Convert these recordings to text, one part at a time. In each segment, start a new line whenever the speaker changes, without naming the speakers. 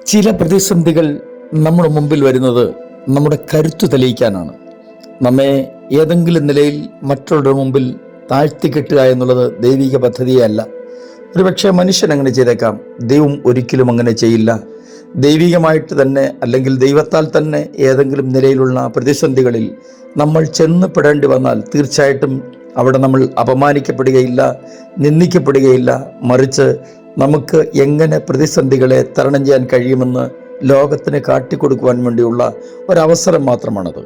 ചില പ്രതിസന്ധികൾ നമ്മുടെ മുമ്പിൽ വരുന്നത് നമ്മുടെ കരുത്തു തെളിയിക്കാനാണ്. നമ്മെ ഏതെങ്കിലും നിലയിൽ മറ്റുള്ളവരുടെ മുമ്പിൽ താഴ്ത്തിക്കെട്ടുക എന്നുള്ളത് ദൈവിക പദ്ധതിയല്ല. ഒരുപക്ഷെ മനുഷ്യൻ അങ്ങനെ ചെയ്തേക്കാം, ദൈവം ഒരിക്കലും അങ്ങനെ ചെയ്യില്ല. ദൈവികമായിട്ട് തന്നെ അല്ലെങ്കിൽ ദൈവത്താൽ തന്നെ ഏതെങ്കിലും നിലയിലുള്ള പ്രതിസന്ധികളിൽ നമ്മൾ ചെന്ന് പെടേണ്ടി വന്നാൽ തീർച്ചയായിട്ടും അവിടെ നമ്മൾ അപമാനിക്കപ്പെടുകയില്ല, നിന്ദിക്കപ്പെടുകയില്ല. മറിച്ച് നമുക്ക് എങ്ങനെ പ്രതിസന്ധികളെ തരണം ചെയ്യാൻ കഴിയുമെന്ന് ലോകത്തിന് കാട്ടിക്കൊടുക്കുവാൻ വേണ്ടിയുള്ള ഒരവസരം മാത്രമാണത്.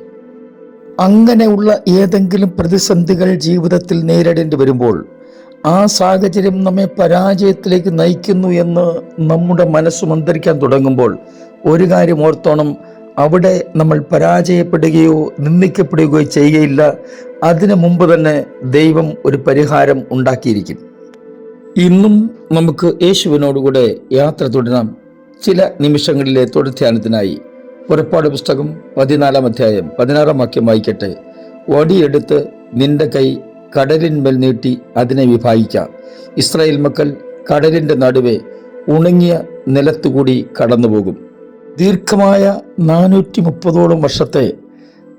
അങ്ങനെയുള്ള ഏതെങ്കിലും പ്രതിസന്ധികൾ ജീവിതത്തിൽ നേരിടേണ്ടി വരുമ്പോൾ ആ സാഹചര്യം നമ്മെ പരാജയത്തിലേക്ക് നയിക്കുന്നു എന്ന് നമ്മുടെ മനസ്സ് മന്ത്രിക്കാൻ തുടങ്ങുമ്പോൾ ഒരു കാര്യം ഓർത്തോണം, അവിടെ നമ്മൾ പരാജയപ്പെടുകയോ നിന്ദിക്കപ്പെടുകയോ ചെയ്യുകയില്ല. അതിനു മുമ്പ് തന്നെ ദൈവം ഒരു പരിഹാരം ഉണ്ടാക്കിയിരിക്കും. ഇന്നും നമുക്ക് യേശുവിനോടുകൂടെ യാത്ര തുടരാം. ചില നിമിഷങ്ങളിലെ തുടർധ്യാനത്തിനായി പുറപ്പാട് പുസ്തകം 14 അധ്യായം 16 വാക്യം വായിക്കട്ടെ. വടിയെടുത്ത് നിന്റെ കൈ കടലിന്മേൽ നീട്ടി അതിനെ വിഭാഗിക്കാം. ഇസ്രായേൽ മക്കൾ കടലിൻ്റെ നടുവെ ഉണങ്ങിയ നിലത്തുകൂടി കടന്നുപോകും. ദീർഘമായ 430ഓളം വർഷത്തെ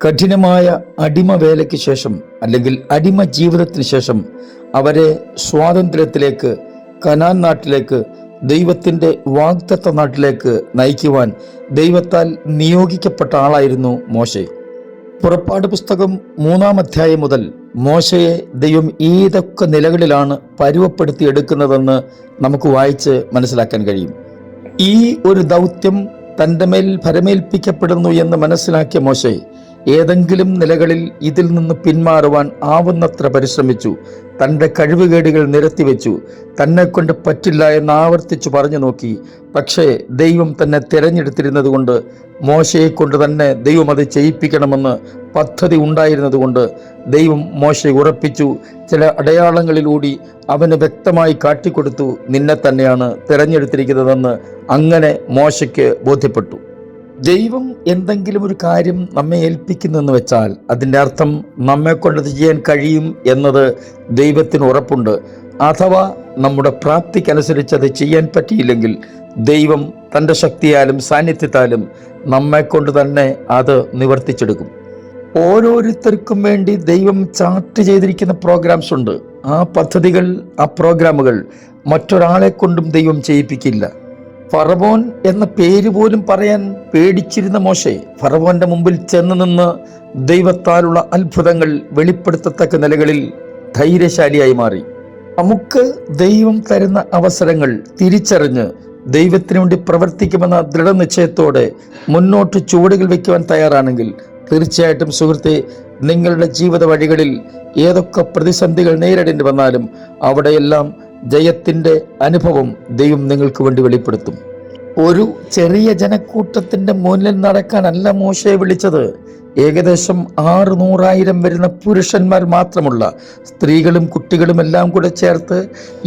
കഠിനമായ അടിമവേലയ്ക്ക് ശേഷം അല്ലെങ്കിൽ അടിമ ജീവിതത്തിന് ശേഷം അവരെ സ്വാതന്ത്ര്യത്തിലേക്ക്, കനാൻ നാട്ടിലേക്ക്, ദൈവത്തിൻ്റെ വാഗ്ദത്ത നാട്ടിലേക്ക് നയിക്കുവാൻ ദൈവത്താൽ നിയോഗിക്കപ്പെട്ട ആളായിരുന്നു മോശെ. പുറപ്പാട് പുസ്തകം 3 അധ്യായം മുതൽ മോശയെ ദൈവം ഏതൊക്കെ നിലകളിലാണ് പരുവപ്പെടുത്തിയെടുക്കുന്നതെന്ന് നമുക്ക് വായിച്ച് മനസ്സിലാക്കാൻ കഴിയും. ഈ ഒരു ദൗത്യം തൻ്റെ മേൽ ഭരമേൽപ്പിക്കപ്പെടുന്നു എന്ന് മനസ്സിലാക്കിയ മോശെ ഏതെങ്കിലും നിലകളിൽ ഇതിൽ നിന്ന് പിന്മാറുവാൻ ആവുന്നത്ര പരിശ്രമിച്ചു. തൻ്റെ കഴിവുകേടുകൾ നിരത്തിവെച്ചു. തന്നെ കൊണ്ട് പറ്റില്ല എന്ന് ആവർത്തിച്ചു പറഞ്ഞു നോക്കി. പക്ഷേ ദൈവം തന്നെ തിരഞ്ഞെടുത്തിരുന്നത് കൊണ്ട്, മോശയെ കൊണ്ട് തന്നെ ദൈവം അത് ചെയ്യിപ്പിക്കണമെന്ന് പദ്ധതി ഉണ്ടായിരുന്നതുകൊണ്ട് ദൈവം മോശയെ ഉറപ്പിച്ചു. ചില അടയാളങ്ങളിലൂടെ അവന് വ്യക്തമായി കാട്ടിക്കൊടുത്തു, നിന്നെ തന്നെയാണ് തിരഞ്ഞെടുത്തിരിക്കുന്നതെന്ന്. അങ്ങനെ മോശയ്ക്ക് ബോധ്യപ്പെട്ടു. ദൈവം എന്തെങ്കിലും ഒരു കാര്യം നമ്മെ ഏൽപ്പിക്കുന്നെന്ന് വെച്ചാൽ അതിൻ്റെ അർത്ഥം നമ്മെ കൊണ്ടത് ചെയ്യാൻ കഴിയും എന്നത് ദൈവത്തിന് ഉറപ്പുണ്ട്. അഥവാ നമ്മുടെ പ്രാപ്തിക്കനുസരിച്ച് അത് ചെയ്യാൻ പറ്റിയില്ലെങ്കിൽ ദൈവം തൻ്റെ ശക്തിയാലും സാന്നിധ്യത്താലും നമ്മെ കൊണ്ട് തന്നെ അത് നിവർത്തിച്ചെടുക്കും. ഓരോരുത്തർക്കും വേണ്ടി ദൈവം ചാർട്ട് ചെയ്തിരിക്കുന്ന പ്രോഗ്രാംസ് ഉണ്ട്. ആ പദ്ധതികൾ, ആ പ്രോഗ്രാമുകൾ മറ്റൊരാളെ കൊണ്ടും ദൈവം ചെയ്യിപ്പിക്കില്ല. ഫറവോൻ എന്ന പേര് പോലും പറയാൻ പേടിച്ചിരുന്ന മോശെ ഫറവോന്റെ മുമ്പിൽ ചെന്ന് നിന്ന് ദൈവത്താലുള്ള അത്ഭുതങ്ങൾ വെളിപ്പെടുത്തത്തക്ക നിലകളിൽ ധൈര്യശാലിയായി മാറി. നമുക്ക് ദൈവം തരുന്ന അവസരങ്ങൾ തിരിച്ചറിഞ്ഞ് ദൈവത്തിന് വേണ്ടി പ്രവർത്തിക്കുമെന്ന ദൃഢനിശ്ചയത്തോടെ മുന്നോട്ട് ചുവടുകൾ വയ്ക്കുവാൻ തയ്യാറാണെങ്കിൽ തീർച്ചയായിട്ടും സുഹൃത്തെ, നിങ്ങളുടെ ജീവിത വഴികളിൽ ഏതൊക്കെ പ്രതിസന്ധികൾ നേരിടേണ്ടി വന്നാലും അവിടെയെല്ലാം ജയത്തിൻ്റെ അനുഭവം ദൈവം നിങ്ങൾക്ക് വേണ്ടി വെളിപ്പെടുത്തും. ഒരു ചെറിയ ജനക്കൂട്ടത്തിൻ്റെ മുന്നിൽ നടക്കാനല്ല മോശയെ വിളിച്ചത്. ഏകദേശം 600,000 വരുന്ന പുരുഷന്മാർ മാത്രമുള്ള, സ്ത്രീകളും കുട്ടികളും എല്ലാം കൂടെ ചേർത്ത്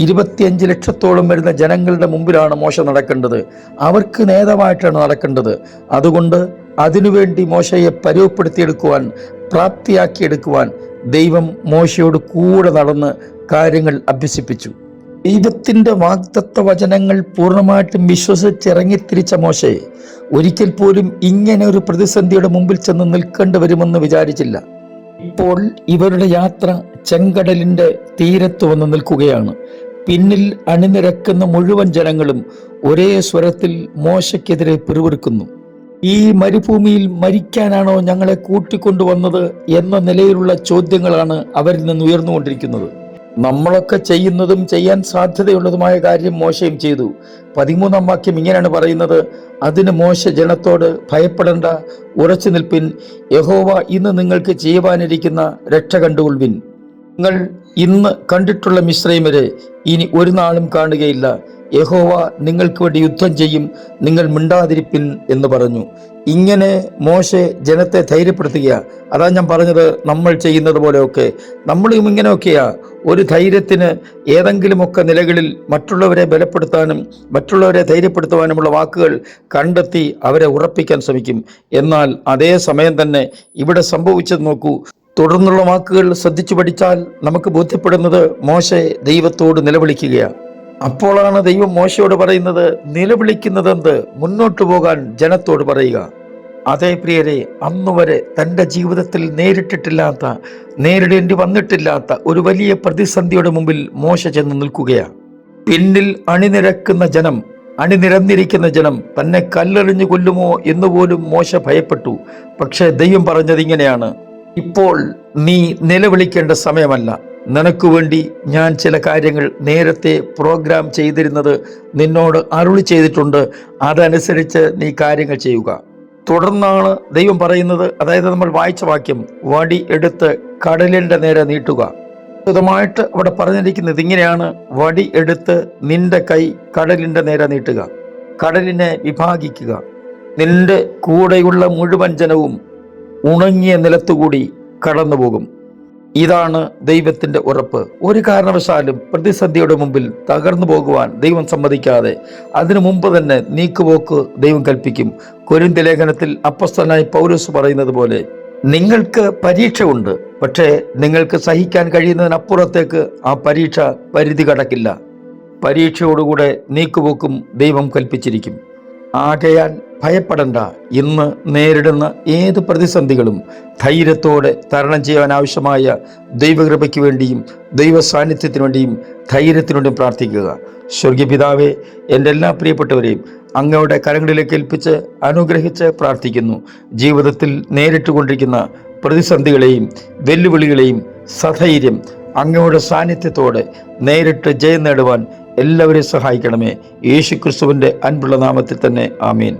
25 ലക്ഷത്തോളം വരുന്ന ജനങ്ങളുടെ മുമ്പിലാണ് മോശ നടക്കേണ്ടത്. അവർക്ക് നേതാവായിട്ടാണ് നടക്കേണ്ടത്. അതുകൊണ്ട് അതിനുവേണ്ടി മോശയെ പരുവപ്പെടുത്തിയെടുക്കുവാൻ, പ്രാപ്തിയാക്കിയെടുക്കുവാൻ ദൈവം മോശയോട് കൂടെ നടന്ന് കാര്യങ്ങൾ അഭ്യസിപ്പിച്ചു. ദൈവത്തിൻ്റെ വാഗ്ദത്ത വചനങ്ങൾ പൂർണ്ണമായിട്ടും വിശ്വസിച്ചിറങ്ങിത്തിരിച്ച മോശെ ഒരിക്കൽ പോലും ഇങ്ങനെ ഒരു പ്രതിസന്ധിയുടെ മുമ്പിൽ ചെന്ന് നിൽക്കേണ്ടി വരുമെന്ന് വിചാരിച്ചില്ല. ഇപ്പോൾ ഇവരുടെ യാത്ര ചെങ്കടലിൻ്റെ തീരത്ത് വന്ന് നിൽക്കുകയാണ്. പിന്നിൽ അണിനിരക്കുന്ന മുഴുവൻ ജനങ്ങളും ഒരേ സ്വരത്തിൽ മോശയ്ക്കെതിരെ പിറുപിറുക്കുന്നു. ഈ മരുഭൂമിയിൽ മരിക്കാനാണോ ഞങ്ങളെ കൂട്ടിക്കൊണ്ടുവന്നത് എന്ന നിലയിലുള്ള ചോദ്യങ്ങളാണ് അവരിൽ നിന്ന് ഉയർന്നുകൊണ്ടിരിക്കുന്നത്. നമ്മളൊക്കെ ചെയ്യുന്നതും ചെയ്യാൻ സാധ്യതയുള്ളതുമായ കാര്യം മോശയും ചെയ്തു. 13 വാക്യം ഇങ്ങനെയാണ് പറയുന്നത്: അതിന് മോശ ജനത്തോട്, ഭയപ്പെടേണ്ട, ഉറച്ചു നിൽപ്പിൻ. യഹോവ ഇന്ന് നിങ്ങൾക്ക് ചെയ്യുവാനിരിക്കുന്ന രക്ഷ കണ്ടുകൊള്ളുവിൻ. നിങ്ങൾ ഇന്ന് കണ്ടിട്ടുള്ള മിസ്രയീമ്യരെ ഇനി ഒരു നാളും കാണുകയില്ല. യഹോവ നിങ്ങൾക്ക് വേണ്ടി യുദ്ധം ചെയ്യും, നിങ്ങൾ മിണ്ടാതിരിപ്പിൻ എന്ന് പറഞ്ഞു. ഇങ്ങനെ മോശെ ജനത്തെ ധൈര്യപ്പെടുത്തുക. അതാ ഞാൻ പറഞ്ഞത്, നമ്മൾ ചെയ്യുന്നത് പോലെയൊക്കെ നമ്മളും ഇങ്ങനെയൊക്കെയാ. ഒരു ധൈര്യത്തിന് ഏതെങ്കിലുമൊക്കെ നിലകളിൽ മറ്റുള്ളവരെ ബലപ്പെടുത്താനും മറ്റുള്ളവരെ ധൈര്യപ്പെടുത്തുവാനുമുള്ള വാക്കുകൾ കണ്ടെത്തി അവരെ ഉറപ്പിക്കാൻ ശ്രമിക്കും. എന്നാൽ അതേ സമയം തന്നെ ഇവിടെ സംഭവിച്ചത് നോക്കൂ. തുടർന്നുള്ള വാക്കുകൾ ശ്രദ്ധിച്ചു പഠിച്ചാൽ നമുക്ക് ബോധ്യപ്പെടുന്നത് മോശെ ദൈവത്തോട് നിലവിളിക്കുകയാണ്. അപ്പോഴാണ് ദൈവം മോശയോട് പറയുന്നത്, നിലവിളിക്കുന്നതെന്ത്? മുന്നോട്ട് പോകാൻ ജനത്തോട് പറയുക. അതേ പ്രിയരെ, അന്നുവരെ തൻ്റെ ജീവിതത്തിൽ നേരിടേണ്ടി വന്നിട്ടില്ലാത്ത ഒരു വലിയ പ്രതിസന്ധിയുടെ മുമ്പിൽ മോശ ചെന്ന് നിൽക്കുകയാണ്. പിന്നിൽ അണിനിരന്നിരിക്കുന്ന ജനം തന്നെ കല്ലെറിഞ്ഞു കൊല്ലുമോ എന്ന് പോലും മോശ ഭയപ്പെട്ടു. പക്ഷേ ദൈവം പറഞ്ഞത് ഇങ്ങനെയാണ്, ഇപ്പോൾ നീ നിലവിളിക്കേണ്ട സമയമല്ല. നിനക്ക് വേണ്ടി ഞാൻ ചില കാര്യങ്ങൾ നേരത്തെ പ്രോഗ്രാം ചെയ്തിരുന്നത് നിന്നോട് അരുളി ചെയ്തിട്ടുണ്ട്. അതനുസരിച്ച് നീ കാര്യങ്ങൾ ചെയ്യുക. തുടർന്നാണ് ദൈവം പറയുന്നത്, അതായത് നമ്മൾ വായിച്ച വാക്യം, വടി എടുത്ത് കടലിൻ്റെ നേരെ നീട്ടുക. വിശദമായിട്ട് അവിടെ പറഞ്ഞിരിക്കുന്നത് ഇങ്ങനെയാണ്, വടി എടുത്ത് നിന്റെ കൈ കടലിൻ്റെ നേരെ നീട്ടുക, കടലിനെ വിഭാഗിക്കുക. നിന്റെ കൂടെയുള്ള മുഴുവൻ ജനവും ഉണങ്ങിയ നിലത്തുകൂടി കടന്നു പോകും. ഇതാണ് ദൈവത്തിൻ്റെ ഉറപ്പ്. ഒരു കാരണവശാലും പ്രതിസന്ധിയുടെ മുമ്പിൽ തകർന്നു പോകുവാൻ ദൈവം സമ്മതിക്കാതെ അതിനു മുമ്പ് തന്നെ നീക്കുപോക്ക് ദൈവം കൽപ്പിക്കും. കൊരിന്ത്യ ലേഖനത്തിൽ അപ്പോസ്തലനായ പൗലോസ് പറയുന്നത് പോലെ, നിങ്ങൾക്ക് പരീക്ഷ ഉണ്ട്, പക്ഷേ നിങ്ങൾക്ക് സഹിക്കാൻ കഴിയുന്നതിനപ്പുറത്തേക്ക് ആ പരീക്ഷ പരിധി കടക്കില്ല. പരീക്ഷയോടുകൂടെ നീക്കുപോക്കും ദൈവം കൽപ്പിച്ചിരിക്കും. ആകയാൽ ഭയപ്പെടണ്ട. ഇന്ന് നേരിടുന്ന ഏത് പ്രതിസന്ധികളും ധൈര്യത്തോടെ തരണം ചെയ്യാൻ ആവശ്യമായ ദൈവകൃപയ്ക്ക് വേണ്ടിയും ദൈവ സാന്നിധ്യത്തിനു വേണ്ടിയും ധൈര്യത്തിനു വേണ്ടിയും പ്രാർത്ഥിക്കുക. സ്വർഗീയ പിതാവേ, എൻ്റെ എല്ലാ പ്രിയപ്പെട്ടവരെയും അങ്ങയുടെ കരങ്ങളിലേക്ക് ഏൽപ്പിച്ച് അനുഗ്രഹിച്ച് പ്രാർത്ഥിക്കുന്നു. ജീവിതത്തിൽ നേരിട്ടുകൊണ്ടിരിക്കുന്ന പ്രതിസന്ധികളെയും വെല്ലുവിളികളെയും സധൈര്യം അങ്ങയുടെ സാന്നിധ്യത്തോടെ നേരിട്ട് ജയം നേടുവാൻ എല്ലാവരെയും സഹായിക്കണമേ. യേശു ക്രിസ്തുവിൻ്റെ അൻപുള്ള നാമത്തിൽ തന്നെ, ആമീൻ.